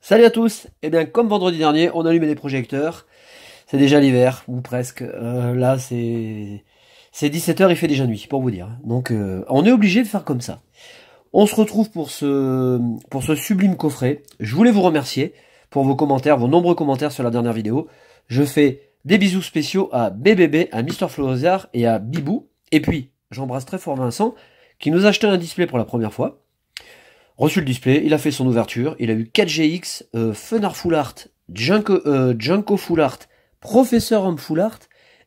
Salut à tous. Et bien comme vendredi dernier, on allumait les projecteurs. C'est déjà l'hiver, ou presque. Là c'est 17h, il fait déjà nuit, pour vous dire. Donc on est obligé de faire comme ça. On se retrouve pour ce sublime coffret. Je voulais vous remercier pour vos commentaires, vos nombreux commentaires sur la dernière vidéo. Je fais des bisous spéciaux à BBB, à Mister Florozard et à Bibou. Et puis, j'embrasse très fort Vincent, qui nous a acheté un display pour la première fois. Reçu le display, il a fait son ouverture, il a eu 4GX, Fenard Full Art, Junko Full Art, Professeur Homme Full Art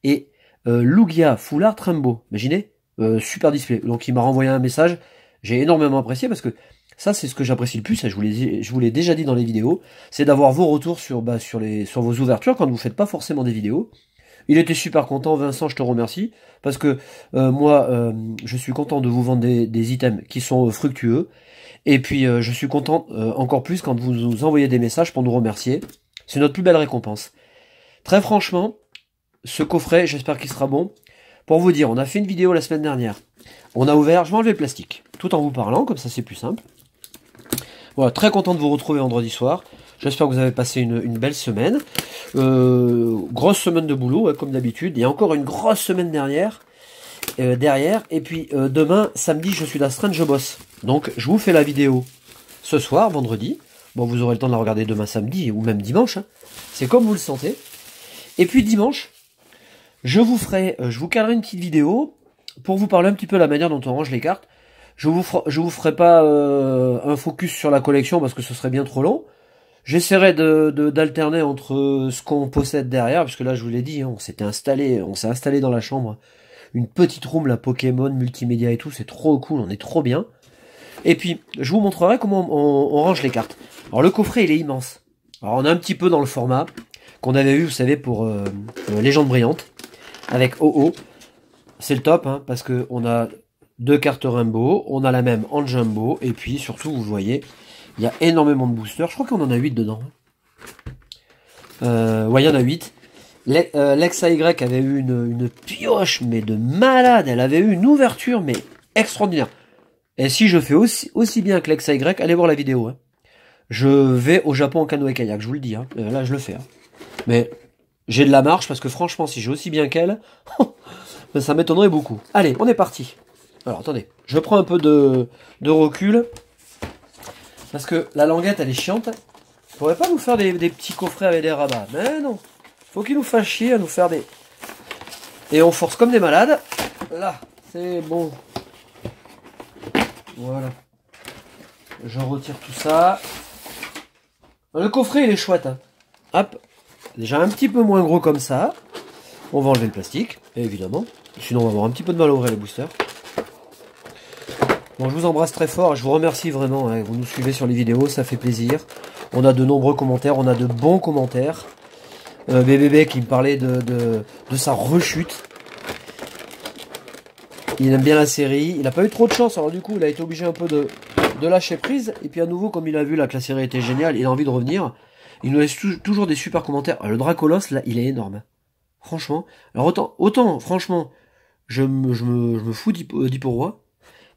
et Lugia Full Art Rainbow. Imaginez, super display. Donc il m'a renvoyé un message, j'ai énormément apprécié parce que ça c'est ce que j'apprécie le plus, ça, je vous l'ai déjà dit dans les vidéos, c'est d'avoir vos retours sur vos ouvertures quand vous faites pas forcément des vidéos. Il était super content, Vincent, je te remercie, parce que moi, je suis content de vous vendre des items qui sont fructueux. Et puis je suis content encore plus quand vous nous envoyez des messages pour nous remercier. C'est notre plus belle récompense. Très franchement, ce coffret, j'espère qu'il sera bon. Pour vous dire, on a fait une vidéo la semaine dernière. On a ouvert, je vais enlever le plastique, tout en vous parlant, comme ça c'est plus simple. Voilà, très content de vous retrouver vendredi soir. J'espère que vous avez passé une belle semaine. Grosse semaine de boulot, ouais, comme d'habitude. Il y a encore une grosse semaine derrière. Et puis demain, samedi, je suis d'astreinte, je bosse. Donc je vous fais la vidéo ce soir, vendredi. Bon, vous aurez le temps de la regarder demain samedi ou même dimanche. Hein. C'est comme vous le sentez. Et puis dimanche, je vous calerai une petite vidéo pour vous parler un petit peu de la manière dont on range les cartes. Je vous ferai pas un focus sur la collection parce que ce serait bien trop long. J'essaierai d'alterner entre ce qu'on possède derrière, parce que là je vous l'ai dit, hein, on s'est installé dans la chambre. Une petite room, la Pokémon, multimédia et tout, c'est trop cool, on est trop bien. Et puis, je vous montrerai comment on range les cartes. Alors le coffret, il est immense. Alors on est un petit peu dans le format qu'on avait vu, vous savez, pour Légende Brillante, avec OO. C'est le top, hein, parce que on a 2 cartes Rainbow, on a la même en Jumbo, et puis surtout, vous voyez, il y a énormément de boosters. Je crois qu'on en a 8 dedans. Ouais, il y en a 8. L'ex AY avait eu une pioche, mais de malade. Elle avait eu une ouverture, mais extraordinaire. Et si je fais aussi bien que l'ex AY, allez voir la vidéo. Hein. Je vais au Japon en canoë-kayak, je vous le dis. Hein. Là, je le fais. Hein. Mais j'ai de la marche, parce que franchement, si j'ai aussi bien qu'elle, ça m'étonnerait beaucoup. Allez, on est parti. Alors, attendez. Je prends un peu de recul. Parce que la languette, elle est chiante. Je pourrais pas nous faire des petits coffrets avec des rabats. Mais non. Faut qu'il nous fasse chier à nous faire des... Et on force comme des malades. Là, c'est bon. Voilà. Je retire tout ça. Le coffret, il est chouette. Hein. Hop. Déjà un petit peu moins gros comme ça. On va enlever le plastique, évidemment. Sinon, on va avoir un petit peu de mal à ouvrir les boosters. Bon, je vous embrasse très fort. Je vous remercie vraiment. Hein. Vous nous suivez sur les vidéos, ça fait plaisir. On a de nombreux commentaires. On a de bons commentaires. BBB qui me parlait de sa rechute. Il aime bien la série. Il n'a pas eu trop de chance. Alors du coup, il a été obligé un peu de lâcher prise. Et puis à nouveau, comme il a vu là que la série était géniale, il a envie de revenir. Il nous laisse toujours des super commentaires. Le Dracolos, là, il est énorme. Franchement. Alors autant franchement, je me fous d'Hipporoi.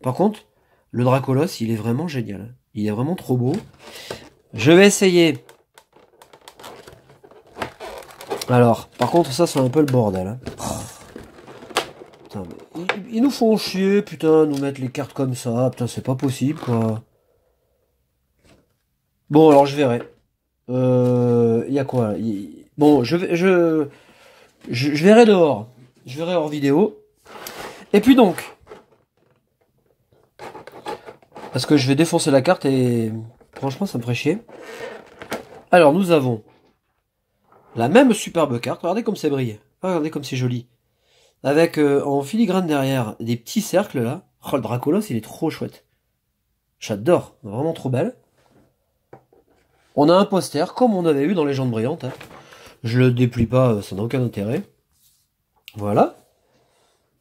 Par contre, le Dracolos, il est vraiment génial. Il est vraiment trop beau. Je vais essayer... Alors, par contre, ça, c'est un peu le bordel. Hein. Oh. Putain, mais ils nous font chier, putain, nous mettre les cartes comme ça. Putain, c'est pas possible, quoi. Bon, alors, je verrai. Y a quoi Bon, je verrai dehors. Je verrai hors vidéo. Et puis donc... Parce que je vais défoncer la carte et... Franchement, ça me ferait chier. Alors, nous avons... La même superbe carte, regardez comme c'est brillé, regardez comme c'est joli. Avec en filigrane derrière des petits cercles là. Oh, le Dracolos, il est trop chouette. J'adore, vraiment trop belle. On a un poster comme on avait eu dans Légende Brillante. Hein. Je le déplie pas, ça n'a aucun intérêt. Voilà.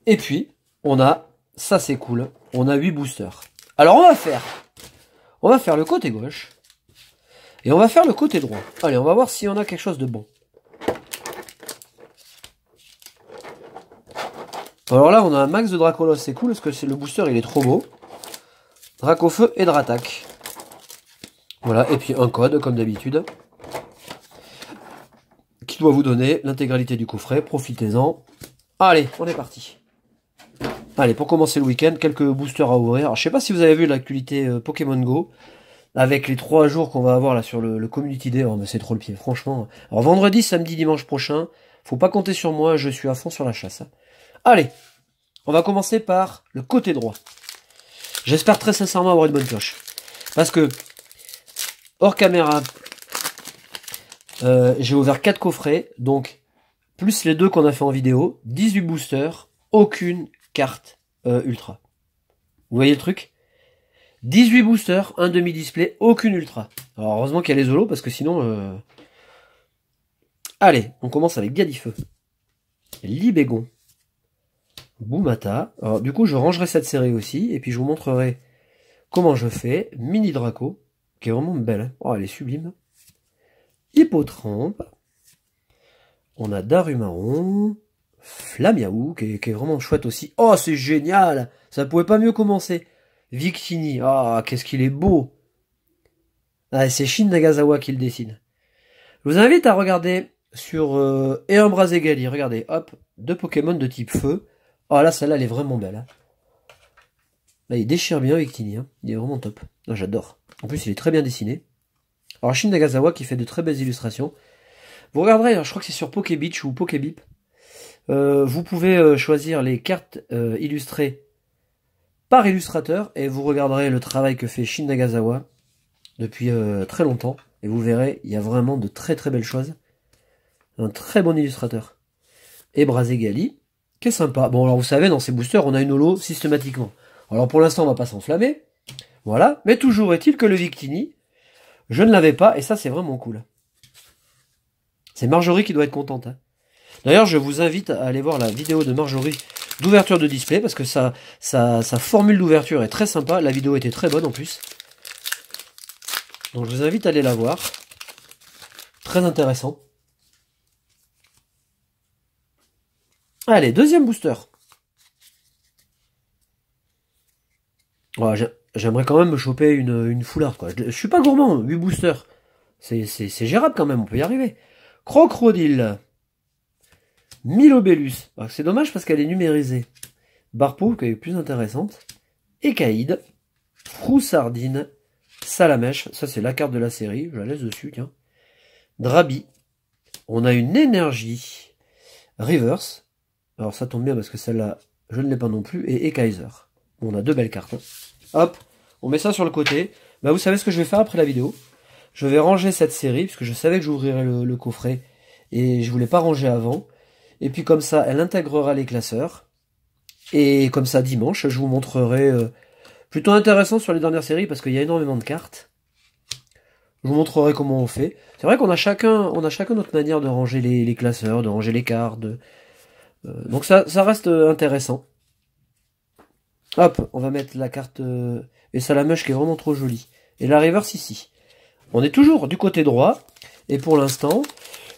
Et puis, on a, ça c'est cool, on a 8 boosters. Alors on va faire le côté gauche. Et on va faire le côté droit. Allez, on va voir si on a quelque chose de bon. Alors là, on a un max de Dracolos, c'est cool parce que c'est le booster, il est trop beau. Dracofeu et Dratak. Voilà, et puis un code, comme d'habitude, qui doit vous donner l'intégralité du coffret. Profitez-en. Allez, on est parti. Allez, pour commencer le week-end, quelques boosters à ouvrir. Alors, je sais pas si vous avez vu l'actualité Pokémon Go, avec les 3 jours qu'on va avoir là sur le Community Day. Oh, mais c'est trop le pied, franchement. Alors, vendredi, samedi, dimanche prochain, faut pas compter sur moi, je suis à fond sur la chasse. Allez, on va commencer par le côté droit. J'espère très sincèrement avoir une bonne pioche. Parce que, hors caméra, j'ai ouvert 4 coffrets, donc, plus les 2 qu'on a fait en vidéo, 18 boosters, aucune carte ultra. Vous voyez le truc? 18 boosters, un demi-display, aucune ultra. Alors heureusement qu'il y a les holos, parce que sinon... Allez, on commence avec Galifeu. Libégon. Boumata. Alors du coup, je rangerai cette série aussi, et puis je vous montrerai comment je fais. Mini Draco, qui est vraiment belle. Hein. Oh, elle est sublime. Hippotrampe. On a Darumaron. Flamiaou, qui est vraiment chouette aussi. Oh, c'est génial! Ça pouvait pas mieux commencer. Victini. Ah, qu'est-ce qu'il est beau! Ah, c'est Shin Nagasawa qui le dessine. Je vous invite à regarder sur et un Braségali. Regardez, hop, 2 Pokémon de type feu. Oh là, celle-là, elle est vraiment belle. Hein. Là, il déchire bien Victini. Hein. Il est vraiment top. Ah, j'adore. En plus, il est très bien dessiné. Alors, Shin Nagasawa qui fait de très belles illustrations. Vous regarderez, alors, je crois que c'est sur Pokébitch ou Pokébip. Vous pouvez choisir les cartes illustrées par illustrateur et vous regarderez le travail que fait Shin Nagasawa depuis très longtemps et vous verrez, il y a vraiment de très très belles choses. Un très bon illustrateur. Et Braségali, qui est sympa. Bon, alors vous savez, dans ces boosters, on a une holo systématiquement. Alors pour l'instant, on va pas s'enflammer. Voilà. Mais toujours est-il que le Victini, je ne l'avais pas et ça, c'est vraiment cool. C'est Marjorie qui doit être contente. Hein. D'ailleurs, je vous invite à aller voir la vidéo de Marjorie d'ouverture de display, parce que sa formule d'ouverture est très sympa. La vidéo était très bonne en plus. Donc je vous invite à aller la voir. Très intéressant. Allez, deuxième booster. Ouais, j'aimerais quand même me choper une foularde, quoi. Je suis pas gourmand, 8 boosters. C'est gérable quand même, on peut y arriver. Crocodile. Milobellus. C'est dommage parce qu'elle est numérisée. Barpo, qui est plus intéressante. Ekaïd. Froussardine. Salamèche. Ça, c'est la carte de la série. Je la laisse dessus, tiens. Drabi. On a une énergie. Reverse. Alors, ça tombe bien parce que celle-là, je ne l'ai pas non plus. Et Ekaiser. On a 2 belles cartes. Hein. Hop. On met ça sur le côté. Bah, vous savez ce que je vais faire après la vidéo. Je vais ranger cette série, puisque je savais que j'ouvrirais le coffret. Et je voulais pas ranger avant. Et puis comme ça, elle intégrera les classeurs. Et comme ça, dimanche, je vous montrerai... plutôt intéressant sur les dernières séries, parce qu'il y a énormément de cartes. Je vous montrerai comment on fait. C'est vrai qu'on a chacun notre manière de ranger les classeurs, de ranger les cartes. Donc ça reste intéressant. Hop, on va mettre la carte... et Salamèche qui est vraiment trop jolie. Et la reverse ici. On est toujours du côté droit. Et pour l'instant...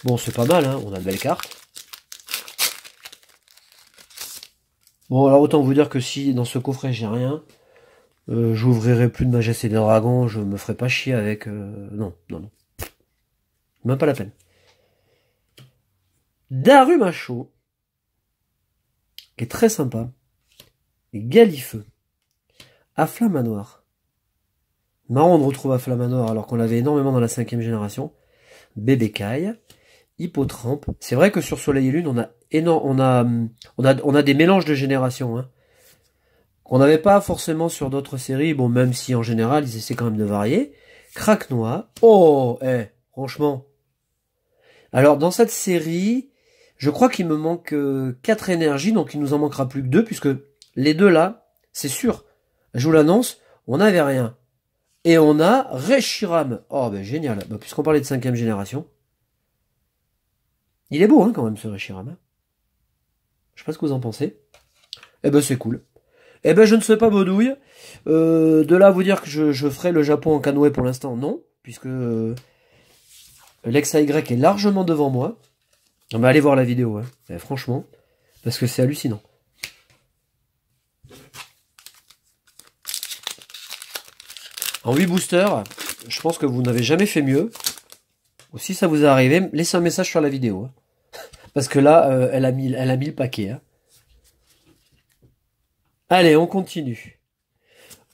Bon, c'est pas mal, hein, on a de belles cartes. Bon, alors autant vous dire que si dans ce coffret j'ai rien, j'ouvrirai plus de Majesté des Dragons, je me ferai pas chier avec... non. Même pas la peine. Darumacho, qui est très sympa. Et Galifeu. Afflamanoir. Marrant de retrouver Afflamanoir alors qu'on l'avait énormément dans la 5e génération. Bébécaille. Hippotrampe. C'est vrai que sur Soleil et Lune, on a des mélanges de générations, hein, qu'on n'avait pas forcément sur d'autres séries. Bon, même si en général, ils essaient quand même de varier. Craquenois. Oh, franchement. Alors, dans cette série, je crois qu'il me manque 4 énergies, donc il nous en manquera plus que 2, puisque les 2 là, c'est sûr. Je vous l'annonce, on n'avait rien. Et on a Reshiram. Oh, ben génial. Bah, puisqu'on parlait de 5e génération. Il est beau, hein, quand même, ce Reshiram. Je sais pas ce que vous en pensez. Eh ben, c'est cool. Eh ben, je ne sais pas Baudouille. De là à vous dire que je ferai le Japon en canoë pour l'instant, non. Puisque l'ex-AY est largement devant moi. On va aller voir la vidéo, hein. Franchement. Parce que c'est hallucinant. En 8 boosters, je pense que vous n'avez jamais fait mieux. Ou si ça vous est arrivé, laissez un message sur la vidéo. Hein. Parce que là, elle a mis le paquet. Hein. Allez, on continue.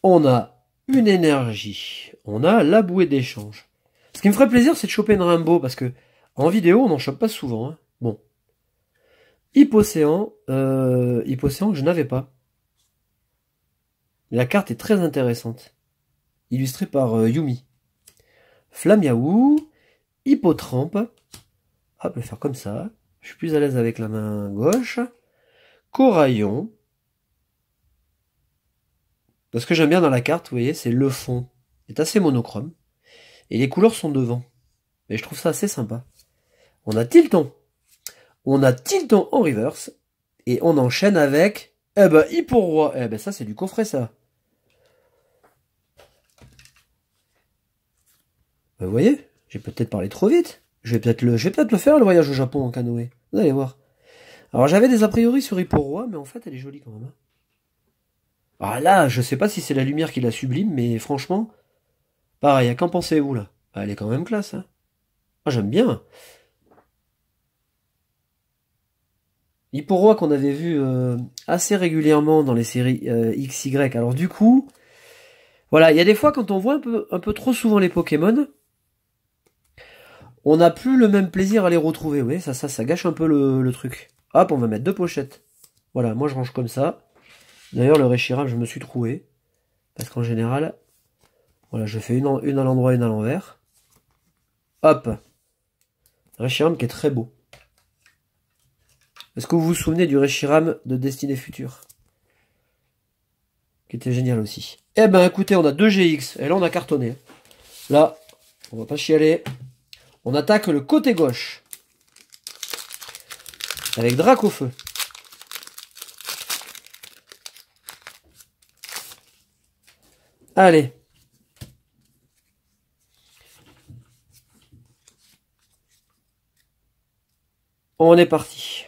On a une énergie. On a la bouée d'échange. Ce qui me ferait plaisir, c'est de choper une Rainbow. Parce que en vidéo, on n'en chope pas souvent. Hein. Bon. Hypocéan que je n'avais pas. La carte est très intéressante. Illustrée par Yumi. Flamiaou. Hippotrampe. Hop, je vais faire comme ça. Je suis plus à l'aise avec la main gauche. Coraillon. Ce que j'aime bien dans la carte, vous voyez, c'est le fond. C'est assez monochrome. Et les couleurs sont devant. Et je trouve ça assez sympa. On a Tilton. On a Tilton en reverse. Et on enchaîne avec... Eh ben, Hippo-Roi. Eh ben, ça, c'est du coffret, ça. Vous voyez, j'ai peut-être parlé trop vite. Je vais peut-être le faire, le voyage au Japon en canoë. Vous allez voir. Alors, j'avais des a priori sur Hippo-Roi, mais en fait, elle est jolie quand même. Hein. Ah là, je sais pas si c'est la lumière qui la sublime, mais franchement, pareil, qu'en pensez-vous là? Elle est quand même classe, hein. Ah, j'aime bien. Hippo-Roi qu'on avait vu assez régulièrement dans les séries XY. Alors du coup, voilà, il y a des fois quand on voit un peu trop souvent les Pokémon, on n'a plus le même plaisir à les retrouver. Vous voyez, ça gâche un peu le truc. Hop, on va mettre 2 pochettes. Voilà, moi je range comme ça. D'ailleurs, le Reshiram, je me suis troué. Parce qu'en général, voilà, je fais une à l'endroit, une à l'envers. Hop. Reshiram qui est très beau. Est-ce que vous vous souvenez du Reshiram de Destinée Future? Qui était génial aussi. Eh ben, écoutez, on a 2 GX. Et là, on a cartonné. Là, on va pas chialer. On attaque le côté gauche. Avec Dracofeu. Allez. On est parti.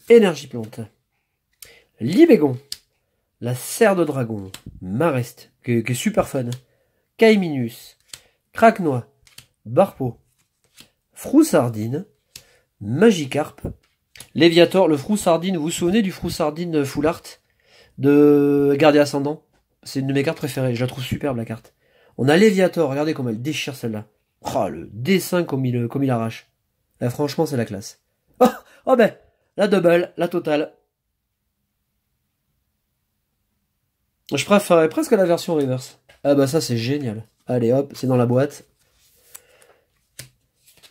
Énergie plante. Libégon. La serre de dragon. Marest. Qui est super fun. Caiminus. Craquenois. Barpo. Froussardine. Magikarp. Léviator. Le Froussardine. Vous vous souvenez du Froussardine Full Art de Gardien Ascendant? C'est une de mes cartes préférées. Je la trouve superbe, la carte. On a Léviator. Regardez comment elle déchire celle-là. Oh, le dessin comme il arrache. Là, franchement, c'est la classe. Oh ben, la double, la totale. Je préférerais presque la version reverse. Ah bah ça, c'est génial. Allez, hop, c'est dans la boîte.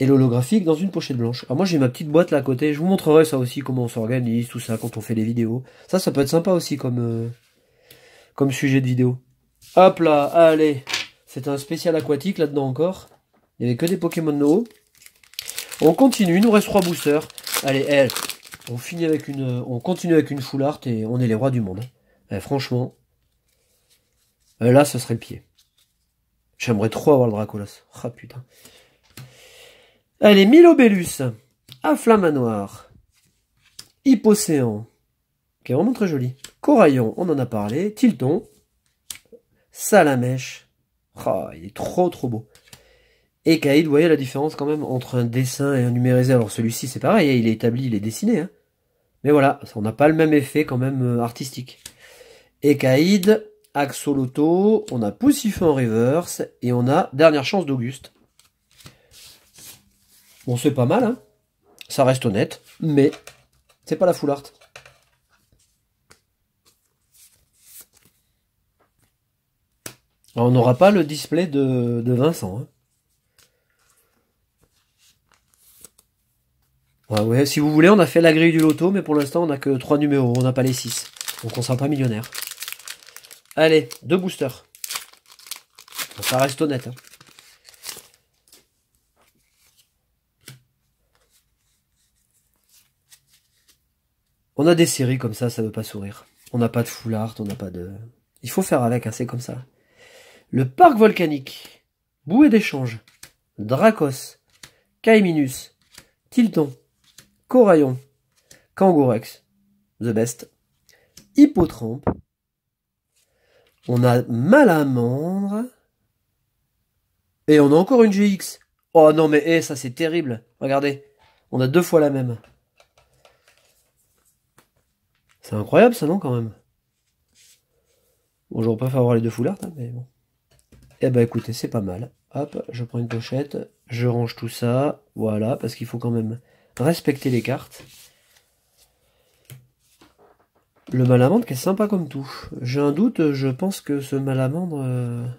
Et l'holographique dans une pochette blanche. Alors moi, j'ai ma petite boîte là à côté. Je vous montrerai ça aussi, comment on s'organise, tout ça, quand on fait les vidéos. Ça peut être sympa aussi comme sujet de vidéo. Hop là, allez. C'est un spécial aquatique là-dedans encore. Il n'y avait que des Pokémon Noho. On continue, il nous reste 3 boosters. Allez, on continue avec une full art et on est les rois du monde. Franchement, là, ce serait le pied. J'aimerais trop avoir le Dracolas. Ah putain. Allez, Milobellus, Afflamanoir, Hippocéan, qui est vraiment très joli. Coraillon, on en a parlé. Tilton, Salamèche. Oh, il est trop beau. Et Kaïd, vous voyez la différence quand même entre un dessin et un numérisé. Alors celui-ci c'est pareil, il est établi, il est dessiné. Hein. Mais voilà, on n'a pas le même effet quand même artistique. Et Kaïd, Axoloto, on a Poussifeu en reverse, et on a Dernière Chance d'Auguste. Bon, c'est pas mal, hein. Ça reste honnête, mais c'est pas la full art. Alors, on n'aura pas le display de Vincent, hein. Ouais, si vous voulez, on a fait la grille du loto, mais pour l'instant, on n'a que 3 numéros, on n'a pas les 6. Donc on sera pas millionnaire. Allez, 2 boosters. Bon, ça reste honnête. Hein. On a des séries comme ça veut pas sourire. On n'a pas de full art, on n'a pas de... Il faut faire avec, hein, c'est comme ça. Le parc volcanique. Bouée d'échange. Dracos. Caiminus. Tilton. Coraillon, Kangourex, The Best, Hippotrampe, On a Malamandre. Et on a encore une GX. Oh non mais ça c'est terrible. Regardez. On a 2 fois la même. C'est incroyable ça non quand même. Bon j'aurais pas avoir les 2 foulards hein, mais bon. Eh ben écoutez c'est pas mal. Hop je prends une pochette. Je range tout ça. Voilà parce qu'il faut quand même respecter les cartes. Le Malamandre qui est sympa comme tout. J'ai un doute, je pense que ce Malamandre...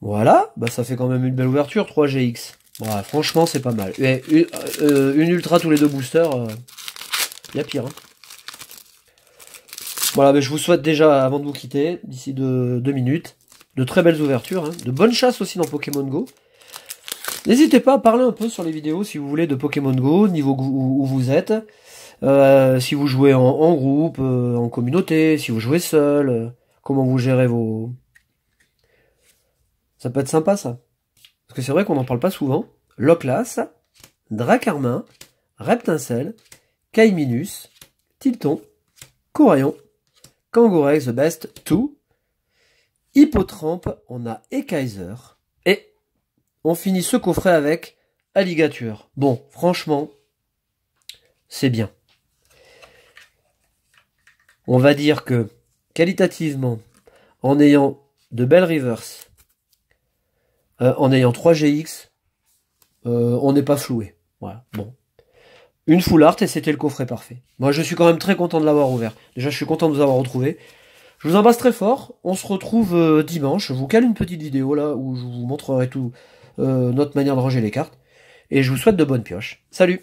Voilà, bah ça fait quand même une belle ouverture, 3 GX. Voilà, franchement c'est pas mal. Et, une ultra tous les 2 boosters, y a pire. Hein. Voilà, mais je vous souhaite déjà, avant de vous quitter, d'ici 2 minutes, de très belles ouvertures, hein, de bonnes chasses aussi dans Pokémon Go. N'hésitez pas à parler un peu sur les vidéos si vous voulez de Pokémon Go, niveau où vous êtes. Si vous jouez en groupe, en communauté, si vous jouez seul, comment vous gérez vos... Ça peut être sympa ça. Parce que c'est vrai qu'on n'en parle pas souvent. Loclas, Dracarmin, Reptincelle, Caiminus, Tilton, Corayon, Kangourex The Best 2, Hippotrampe, on a Ekaiser, et on finit ce coffret avec Alligator. Bon, franchement, c'est bien. On va dire que, qualitativement, en ayant de belles reverse, en ayant 3 GX, on n'est pas floué. Voilà, bon. Une full art et c'était le coffret parfait. Moi je suis quand même très content de l'avoir ouvert. Déjà je suis content de vous avoir retrouvé. Je vous embrasse très fort. On se retrouve dimanche. Je vous cale une petite vidéo là où je vous montrerai tout notre manière de ranger les cartes. Et je vous souhaite de bonnes pioches. Salut!